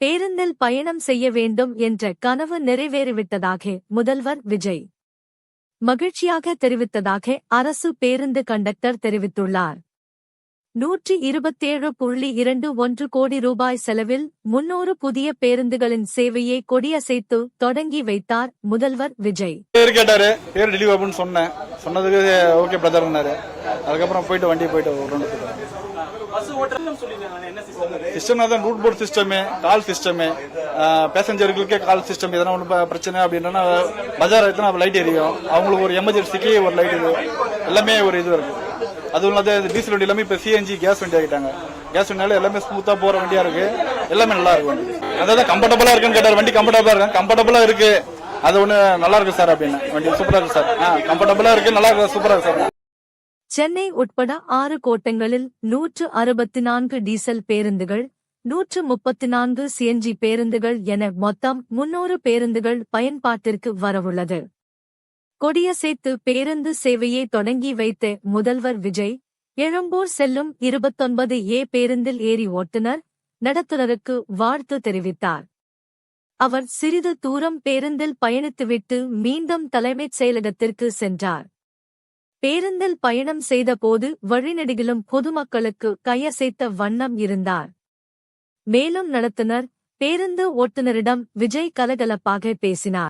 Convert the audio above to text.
பேருந்தில் பயணம் செய்ய வேண்டும் என்ற கனவு நிறைவேறிவிட்டதாக முதல்வர் விஜய் மகிழ்ச்சியாக தெரிவித்ததாக அரசு பேருந்து கண்டக்டர் தெரிவித்துள்ளார். 127.21 கோடி ரூபாய் செலவில் 300 புதிய பேருந்துகளின் சேவையை கொடியசைத்து தொடங்கி வைத்தார் முதல்வர் விஜய். பேர் கேட்டாரு, பேர் டெலிவரி ஆகும்னு சொன்னதுக்கு ஓகே பிரதர்னாரு. அதுக்கப்புறம் போயிட்டு வண்டி போயிட்டு சிஸ்டம் தான், ரூட் போர்ட் சிஸ்டம், கால் சிஸ்டம், பேசஞ்சர்களுக்கே கால் சிஸ்டம். எதனா ஒன்று பிரச்சனை அப்படின்னா பஜார் ஆயிடுச்சுன்னா லைட் எரியும். அவங்களுக்கு ஒரு எமர்ஜென்சிக்கு ஒரு லைட், இது எல்லாமே ஒரு இது இருக்கு. அதுவும் இல்லாத டீசல் வண்டி எல்லாமே இப்ப சிஎன்ஜி கேஸ் வண்டி ஆகிட்டாங்க. கேஸ் வண்டியால எல்லாமே ஸ்மூத்தா போற வண்டியா இருக்கு, எல்லாமே நல்லா இருக்கு. அதாவது கம்ஃபர்டபுளா இருக்குன்னு கேட்டார். வண்டி கம்ஃபர்டபுளா இருக்கு, கம்ஃபர்டபுளா இருக்கு, அது ஒண்ணு நல்லா இருக்கு சார் அப்படின்னு. வண்டி சூப்பரா இருக்கு சார், கம்ஃபர்டபுளா இருக்கு, நல்லா இருக்கு, சூப்பரா இருக்கு சார். சென்னை உட்பட 6 கோட்டங்களில் 164 டீசல் பேருந்துகள், 134 சிஎன்ஜி பேருந்துகள் என மொத்தம் 300 பேருந்துகள் பயன்பாட்டிற்கு வரவுள்ளது. கொடியசைத்து பேருந்து சேவையை தொடங்கி வைத்த முதல்வர் விஜய், எழும்பூர் செல்லும் 29A பேருந்தில் ஏறி ஓட்டுநர், நடத்துனருக்கு வாழ்த்து தெரிவித்தார். அவர் சிறிது தூரம் பேருந்தில் பயணித்துவிட்டு மீண்டும் தலைமைச் செயலகத்திற்கு சென்றார். பேருந்தில் பயணம் செய்தபோது வழிநெடுகிலும் பொதுமக்களுக்கு கையசைத்த வண்ணம் இருந்தார். மேலும் நடத்துனர், பேருந்து ஓட்டுநரிடம் விஜய் கலகலப்பாக பேசினார்.